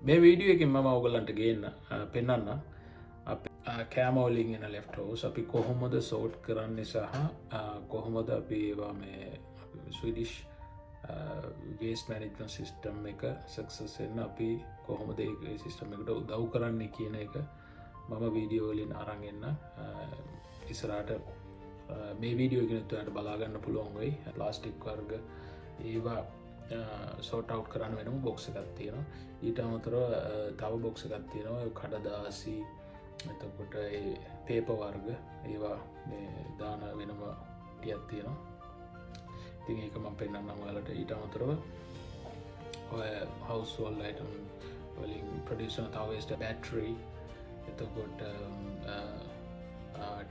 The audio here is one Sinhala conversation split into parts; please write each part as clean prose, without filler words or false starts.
මේ වීඩියෝ එකෙන් මම ඔයගලන්ට ගේන්න පෙන්වන්න අපි කෑම වලින් එන left overs අපි කොහොමද sort කරන්නේ සහ කොහොමද අපි ඒවා මේ Swedish waste management system එක success වෙන්න අපි කොහොමද ඒ system එකට උදව් කරන්නේ කියන එක මම වීඩියෝ වලින් අරන් එන්න ඉස්සරහට මේ වීඩියෝ එකෙන් ඔයාලට බලා ගන්න පුළුවන් වෙයි ප්ලාස්ටික් වර්ග ඒවා සෝට් අවුට් කරන්න වෙනම බොක්ස් එකක් තියෙනවා ඊට අමතරව තව බොක්ස් එකක් තියෙනවා කඩදාසි එතකොට ඒ පේපර් වර්ග ඒවා මේ දාන වෙනම ටිකක් තියෙනවා ඉතින් ඒක මම පෙන්නන්නම් ඔයාලට ඊට අමතරව ඔය household item වලින් produce කරන තව waste battery එතකොට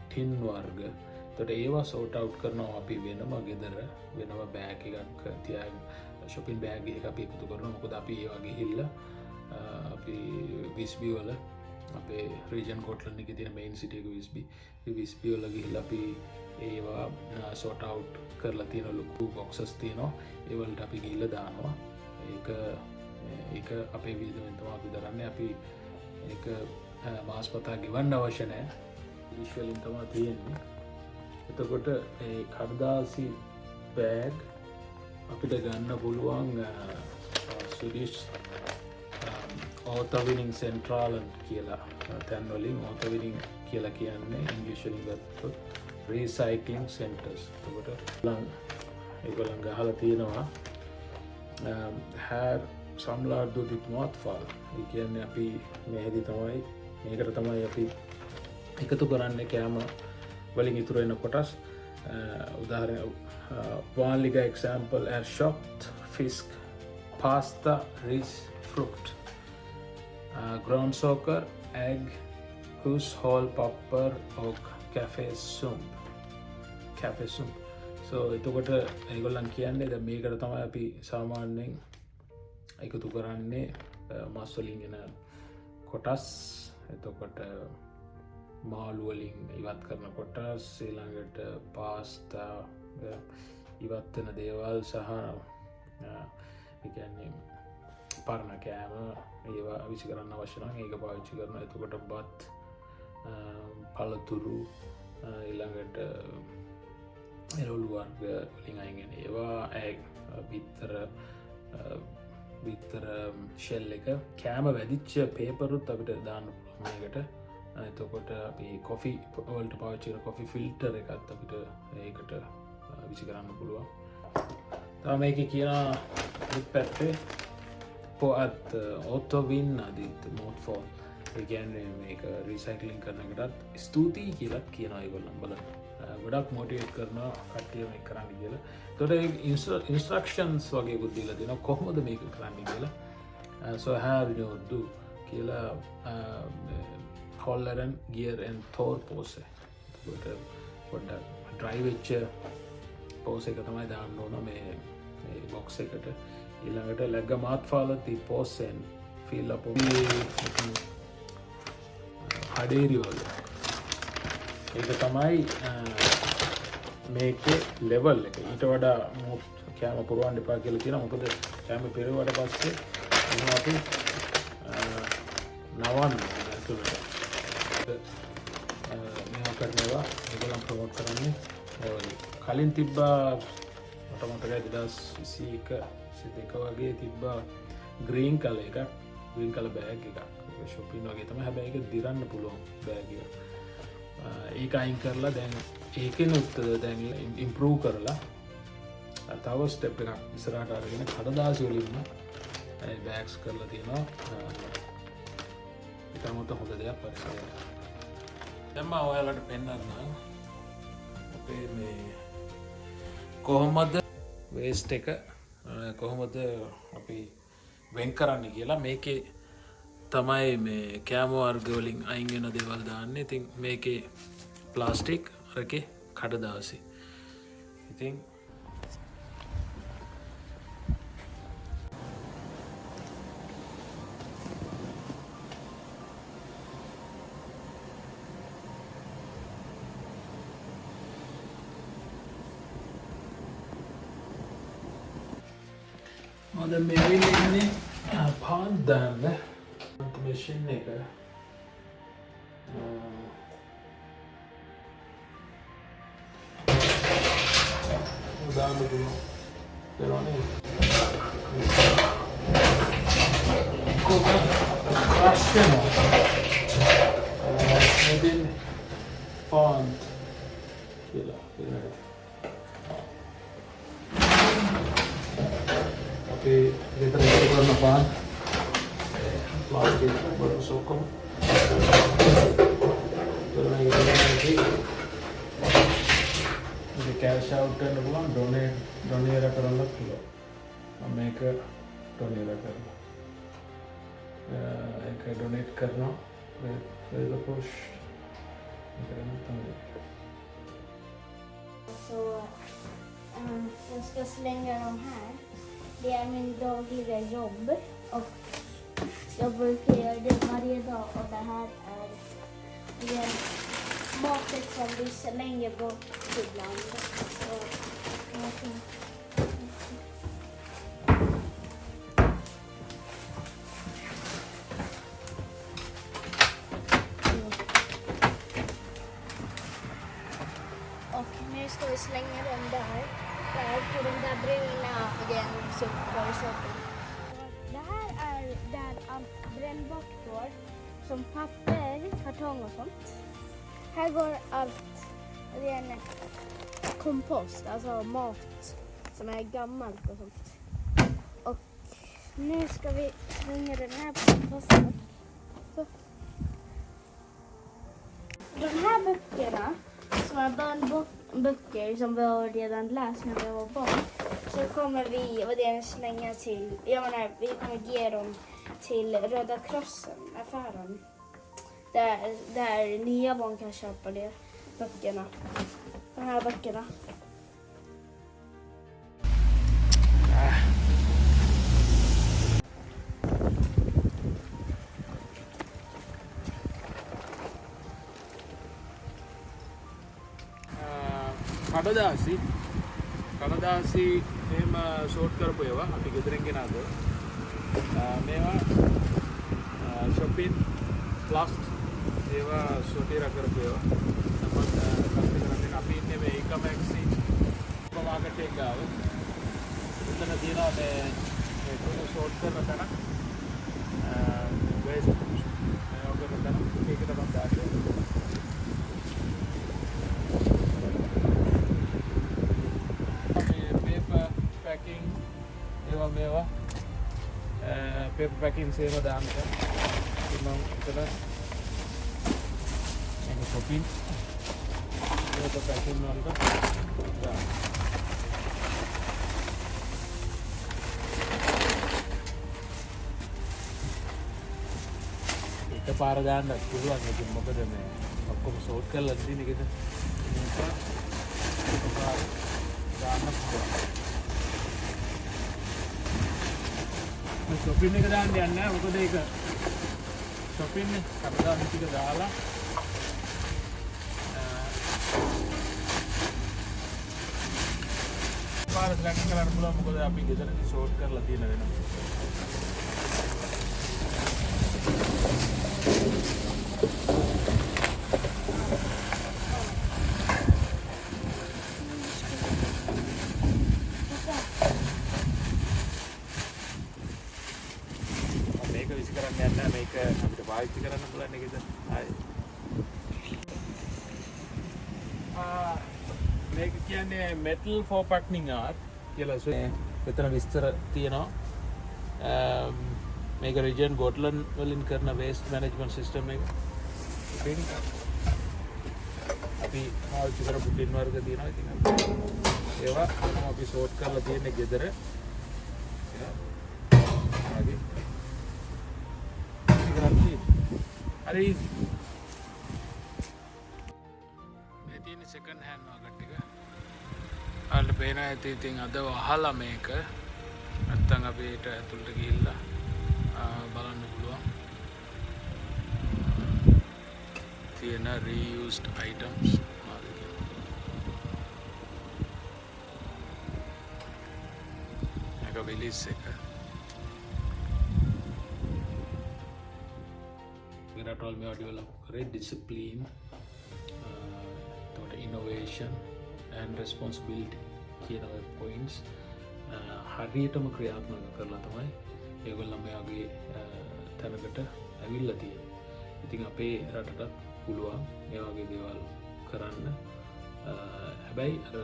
tin වර්ග එතකොට ඒවා sort out කරනවා අපි වෙනම ගෙදර වෙනම බෑග් එකක් තියාගෙන shopping bag එක අපි එකතු කරනවා මොකද අපි ඒවා ගිහිල්ලා අපි විස්බි වල අපේ region Scotland එකේ තියෙන main city එක විස්බි ඒ විස්බි වල ගිහිල්ලා අපි ඒවා sort out කරලා තියෙන ලොකු boxes තියෙනවා ඒ වලට අපි ගිහිල්ලා දානවා ඒක අපේ වියදමෙන් තමයි අපි දරන්නේ අපි ඒක මාස්පතා ගෙවන්න අවශ්‍ය නැහැ විශ්වලින් තමයි තියෙන්නේ එතකොට ඒ කඩදාසි බෑග් අපිට ගන්න පුළුවන් Swedish author-winning central කියලා තැන් වලින් author-winning කියලා කියන්නේ ඉංග්‍රීසි වලින් ගත්තොත් recycling centers. එතකොට ඒගොල්ලන් ගහලා තියෙනවා här samlar du ditt matfall. ඒ කියන්නේ අපි මේකදී තමයි මේකට තමයි අපි එකතු කරන්නේ කෑම වලින් ඉතුරු වෙන කොටස් උදාහරණ vanliga exempel är kött, fisk, pasta, ris, frukt, grönsaker, ägg, hushållspapper och kaffesump. So එතකොට ඒගොල්ලන් කියන්නේ දැන් මේකට තමයි අපි සාමාන්‍යයෙන් එකතු කරන්නේ මස් වලින් එන කොටස් එතකොට මාළු වලින් ඉවත් කරන කොටස් ඊළඟට පාස්තා ඉවත් වෙන දේවල් සහ ඒ කියන්නේ පරණ කෑම ඒවා විසි කරන්න අවශ්‍ය නම් ඒක පාවිච්චි කරනවා එතකොට බත් පළතුරු ඊළඟට එළවලු වර්ග වලින් අයින් වෙන ඒවා ඇග් බිත්තර ෂෙල් එක කෑම වැදිච්ච පේපරුත් අපිට දාන්න පුළුවන් මේකට එතකොට අපි කොෆි වලට පාවිච්චි කරන කොෆි ෆිල්ටර් එකත් අපිට ඒකට විසි කරන්න පුළුවන්. තව මේකේ කියන අනිත් පැත්තේ på att återvinna ditt matfall. ඒ කියන්නේ මේක රීසයික්ලින් කරන එකටත් ස්තුතියි කියලා කියනවා ඒගොල්ලන් බලන්න. ගොඩක් මොටිවේට් කරනවා කට්ටිය මේක කරන්න කියලා. ඒතකොට ඒ ඉන්ස්ට්‍රක්ෂන්ස් වගේ කුත් දීලා දෙනවා කොහොමද මේක කරන්නේ කියලා. So how you do කියලා håller en ger en torr påse. පොඩ්ඩක් ඩ්‍රයි වෙච්ච පෝස එක තමයි දාන්න ඕන මේ බොක්ස් එකට ඊළඟට lägga matfalet i påsen fylla på හඩේරි වල ඒක තමයි මේකේ ලෙවල් එක ඊට වඩා කෑම පුරවන්න එපා කියලා කියනවා මොකද කෑම පෙරුවට පස්සේ මොනවා අපි නවන්න ඇතුළට මේවා කරනවා ඒගොල්ලන් ප්‍රොමෝට් කරන්නේ කලින් තිබ්බා මට මතකයි 2021 වගේ තිබ්බා ග්‍රීන් කලර් බෑග් එකක් shopping වගේ තමයි හැබැයි ඒක දිරන්න පුළුවන් බෑග් එක ඒක අයින් කරලා දැන් ඒකෙනුත් දැන් ඉම්ප්‍රූව් කරලා තව ස්ටෙප් එකක් ඉස්සරහට අරගෙන කඩදාසි වලින්ම බෑග්ස් කරලා තියෙනවා ඒකමත් හොඳ දෙයක් පරිසරයට දැන් මම ඔයාලට පෙන්නන්නම් අපේ මේ කොහොමද වේස්ට් එක කොහොමද අපි වෙන් කරන්න කියලා මේකේ තමයි මේ කෑම වර්ග වලින් අයින් වෙන දේවල් දාන්නේ. ඉතින් මේකේ ප්ලාස්ටික් අරකේ කඩදාසි. ඉතින් මේ ඉන්නේ පාන් දාන්න මැෂින් එක දාන්න පුළුවන් කරන්නේ කොහොමද ක්‍රෂ් කරනවා within pond කියලා අපි ගෙදර ඉස්සර කරන පාන් ප්ලාස්ටික් බොටල්ස් ඔක්කොම මේක කැෂ් අවුට් කරන්න පුළුවන් ඩොනේට් කරන්න පුළුවන් මම මේක ඩොනේට් කරනවා ඒක ඩොනේට් කරනවා with the push så jag ska slänga dem här. Det är min dagliga jobb och jag brukar göra det varje dag och det här är det matet som vi slänger bort ibland. Så, och nu ska vi slänga dem där på de där bruna sopkorgen. Det här är där allt brännbart går, som papper, kartong och sånt. Här går allt ren kompost, alltså mat som är gammalt och sånt. Och nu ska vi slänga den här på komposten. Så. De här böckerna som är barnböcker som vi har redan läst när vi var barn, så kommer vi slänga till, vi kommer ge dem till Röda Krossen-affären. Där nya barn kan köpa de här böckerna. කඩදාසි එහෙම ෂෝට් කරපු ඒවා අපි ගෙදරින් ගෙනාද මේවා shopping plast ඒවා සොටිර කරපු ඒවා තමයි කරන්නේ අපි ඉන්නේ මේ එකමැක්සි මාකට් එක ගාව එතන තියෙනවා මේ ෂෝට් කරන තැන වේස්ට් මේවා කරන තැන ඒක තමයි දාන්නේ paper packing same දාන්න මම ඉතල මේක shopping paper packing වලට දාන්න එකපාර දාන්න පුළුවන් ඒක මොකද මේ ඔක්කොම sort කරලා තියෙන එකද මේක එකපාර දාන්න පුළුවන් shopping එක දාන්න යන්නේ නැහැ මොකද ඒක shopping කඩදාසි ටික දාලා පාරට ලැක්ක කරන්න පුළුවන් මොකද අපි ගෙදරදී ෂෝට් කරලා තියෙන වෙනවා මේක අපිට පාවිච්චි කරන්න පුළුවන් නේද? මේක කියන්නේ metal for packing art කියලා මෙතන විස්තර තියෙනවා. මේක රිජන් ගොට්ලන්ඩ් වලින් කරන waste management system එක. අපි පාවිච්චි කරපු ටින් වර්ග තියෙනවා. ඉතින් ඒවා අපි sort කරලා තියෙන්නේ ගෙදර. හරි. Very easy. මේ තියෙන second hand market එක. අල්ල පේන ඇති ඉතින් අද වහලා මේක. නැත්තම් අපිට ඇතුළට ගිහිල්ලා බලන්න පුළුවන්. තියෙන reused items මේක release එක. overall මේවා develop කරේ discipline තොට innovation and responsibility කියන ඔය points හරියටම ක්‍රියාත්මක කරලා තමයි ඒගොල්ලෝ මේ වගේ තැනකට ඇවිල්ලා තියෙන්නේ. ඉතින් අපේ රටටත් පුළුවන් මේ වගේ දේවල් කරන්න. හැබැයි අර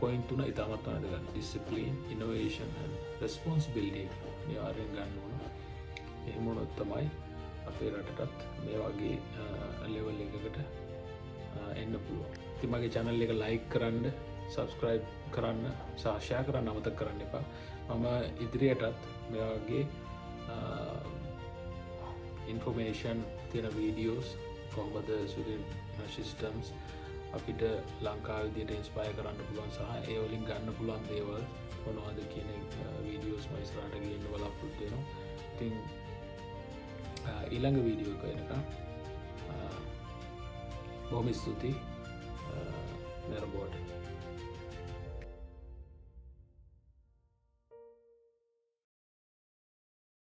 point තුන ඉතාමත් වැදගත්. discipline, innovation and responsibility මේ ආරෙන් ගන්න ඕන. එහෙම වුණොත් තමයි අපේ රටටත් මේ වගේ level එකකට එන්න පුළුවන්. ඉතින් මගේ channel එක like කරන්න, subscribe කරන්න, සහ share කරන්න අමතක කරන්න එපා. මම ඉදිරියටත් මේ වගේ information තියෙන videos කොහොමද Sweden systems අපිට ලංකාව විදියට ඉන්ස්පයර් කරන්න පුළුවන් සහ ඒ වලින් ගන්න පුළුවන් දේවල් මොනවද කියන වීඩියෝස් මම ඉස්සරහට ගේන්න බලාපොරොත්තු වෙනවා. ඉතින් ඊළඟ වීඩියෝ එක එනකම් බොහොම ස්තුතියි. මෙරබෝඩ්